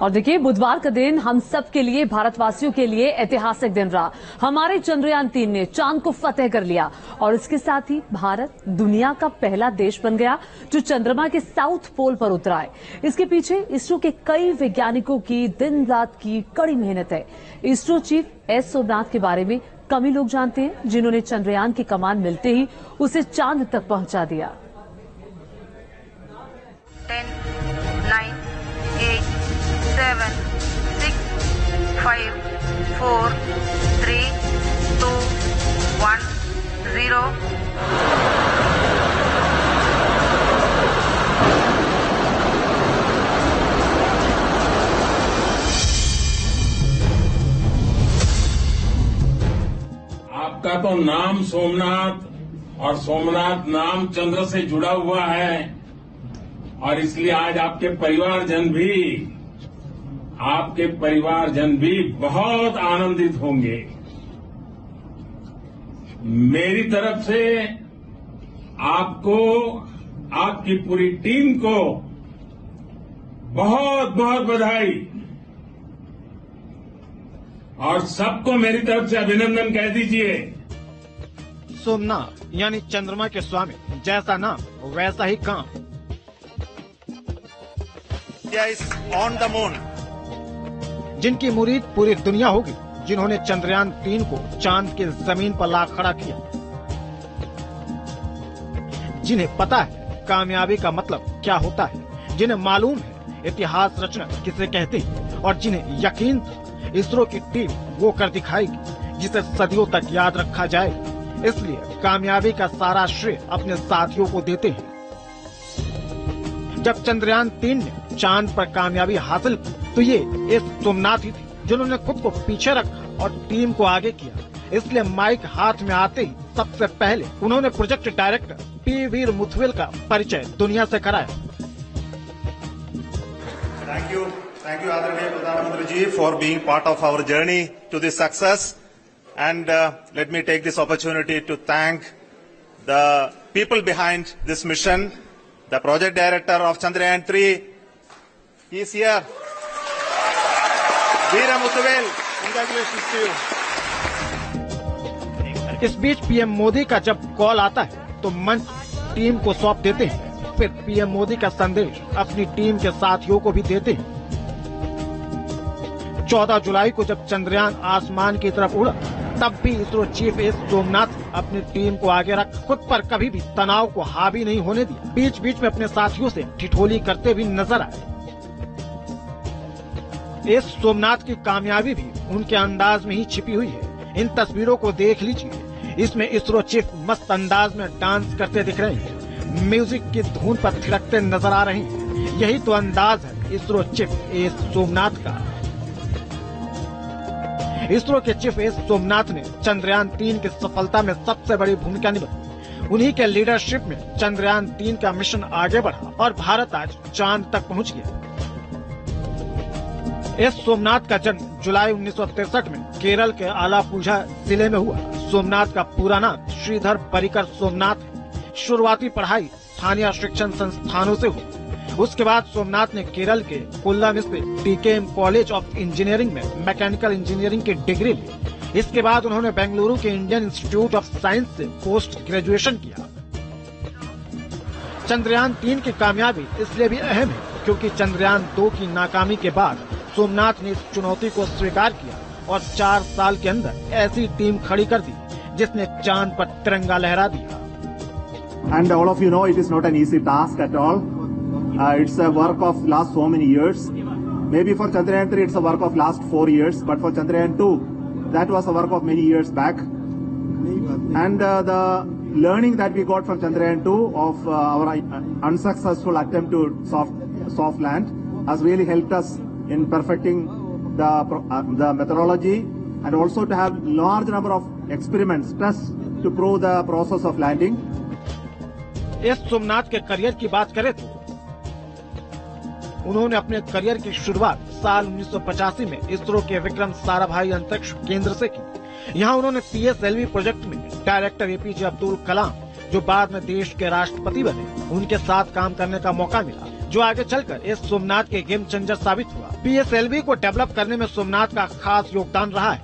और देखिए, बुधवार का दिन हम सब के लिए, भारतवासियों के लिए ऐतिहासिक दिन रहा। हमारे चंद्रयान 3 ने चांद को फतेह कर लिया और इसके साथ ही भारत दुनिया का पहला देश बन गया जो चंद्रमा के साउथ पोल पर उतरा है। इसके पीछे इसरो के कई वैज्ञानिकों की दिन रात की कड़ी मेहनत है। इसरो चीफ एस सोमनाथ के बारे में कम ही लोग जानते हैं, जिन्होंने चंद्रयान की कमान मिलते ही उसे चांद तक पहुंचा दिया। 10, 9, 8, 7, 6, 5, 4, 3, 2, 1, 0. आपका तो नाम सोमनाथ और सोमनाथ नाम चंद्र से जुड़ा हुआ है और इसलिए आज आपके परिवारजन भी बहुत आनंदित होंगे। मेरी तरफ से आपको, आपकी पूरी टीम को बहुत बहुत बधाई और सबको मेरी तरफ से अभिनंदन कह दीजिए। सोमनाथ यानी चंद्रमा के स्वामी, जैसा नाम वैसा ही काम। ऑन द मून, जिनकी मुरीद पूरी दुनिया होगी, जिन्होंने चंद्रयान 3 को चांद की जमीन पर ला खड़ा किया, जिन्हें पता है कामयाबी का मतलब क्या होता है, जिन्हें मालूम है इतिहास रचना किसे कहते हैं और जिन्हें यकीन इसरो की टीम वो कर दिखाएगी जिसे सदियों तक याद रखा जाएगा। इसलिए कामयाबी का सारा श्रेय अपने साथियों को देते हैं। जब चंद्रयान 3 ने चांद पर कामयाबी हासिल की तो ये एस सोमनाथ ही थे जिन्होंने खुद को पीछे रखा और टीम को आगे किया। इसलिए माइक हाथ में आते ही सबसे पहले उन्होंने प्रोजेक्ट डायरेक्टर पी वीर मुथविल का परिचय दुनिया से कराया। Thank you, Adरणीय प्रधानमंत्री जी, for being part of our journey to this success. And let me take this opportunity to thank the people behind this mission. The project director of Chandrayaan 3, he is here. Veera Muthwil, congratulations to you. इस बीच PM Modi का जब call आता है तो मंच team को सौंप देते हैं। फिर पीएम मोदी का संदेश अपनी टीम के साथियों को भी देते हैं। 14 जुलाई को जब चंद्रयान आसमान की तरफ उड़ा तब भी इसरो चीफ एस सोमनाथ अपनी टीम को आगे रख खुद पर कभी भी तनाव को हावी नहीं होने दिया। बीच बीच में अपने साथियों से ठिठोली करते भी नजर आए। एस सोमनाथ की कामयाबी भी उनके अंदाज में ही छिपी हुई है। इन तस्वीरों को देख लीजिए। इसमें इसरो चीफ मस्त अंदाज में डांस करते दिख रहे हैं, म्यूजिक की धुन पर थिरकते नजर आ रहे हैं। यही तो अंदाज है इसरो चीफ एस सोमनाथ का। इसरो के चीफ एस सोमनाथ ने चंद्रयान 3 की सफलता में सबसे बड़ी भूमिका निभाई। उन्हीं के लीडरशिप में चंद्रयान 3 का मिशन आगे बढ़ा और भारत आज चांद तक पहुंच गया। एस सोमनाथ का जन्म जुलाई 1963 में केरल के आलापुझा जिले में हुआ। सोमनाथ का पूरा नाम श्रीधर परिकर सोमनाथ है। शुरुआती पढ़ाई स्थानीय शिक्षण संस्थानों से हुई। उसके बाद सोमनाथ ने केरल के कोल्लम स्थित टीकेएम कॉलेज ऑफ इंजीनियरिंग में मैकेनिकल इंजीनियरिंग की डिग्री ली। इसके बाद उन्होंने बेंगलुरु के इंडियन इंस्टीट्यूट ऑफ साइंस से पोस्ट ग्रेजुएशन किया। चंद्रयान 3 की कामयाबी इसलिए भी अहम है क्योंकि चंद्रयान 2 की नाकामी के बाद सोमनाथ ने इस चुनौती को स्वीकार किया और 4 साल के अंदर ऐसी टीम खड़ी कर दी जिसने चांद पर तिरंगा लहरा दिया। And all of you know it is not an easy task at all. It's a work of last so many years. Maybe for Chandrayaan 3 it's a work of last 4 years, but for Chandrayaan 2 that was a work of many years back. And the learning that we got from Chandrayaan 2 of our unsuccessful attempt to soft land has really helped us in perfecting the methodology and also to have large number of experiments tests to prove the process of landing. S Somnath के career की बात करें तो उन्होंने अपने career की शुरुआत साल 1985 में इसरो के विक्रम साराभाई अंतरिक्ष केंद्र से की। यहाँ उन्होंने पीएसएलवी प्रोजेक्ट में डायरेक्टर एपीजे अब्दुल कलाम, जो बाद में देश के राष्ट्रपति बने, उनके साथ काम करने का मौका मिला। जो आगे चलकर इस सोमनाथ के गेम चेंजर साबित हुआ। PSLV को डेवलप करने में सोमनाथ का खास योगदान रहा है।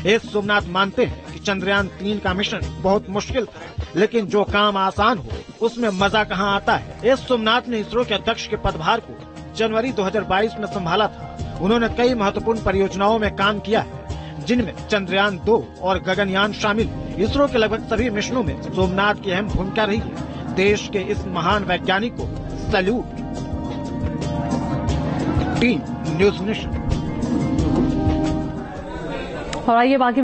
इस सोमनाथ मानते हैं कि चंद्रयान 3 का मिशन बहुत मुश्किल था, लेकिन जो काम आसान हो उसमें मजा कहाँ आता है। इस सोमनाथ ने इसरो के अध्यक्ष के पदभार को जनवरी 2022 में संभाला था। उन्होंने कई महत्वपूर्ण परियोजनाओं में काम किया है, जिनमें चंद्रयान 2 और गगनयान शामिल। इसरो के लगभग सभी मिशनों में सोमनाथ की अहम भूमिका रही है। देश के इस महान वैज्ञानिक को सैल्यूट। Team news nation. और आइए बाकी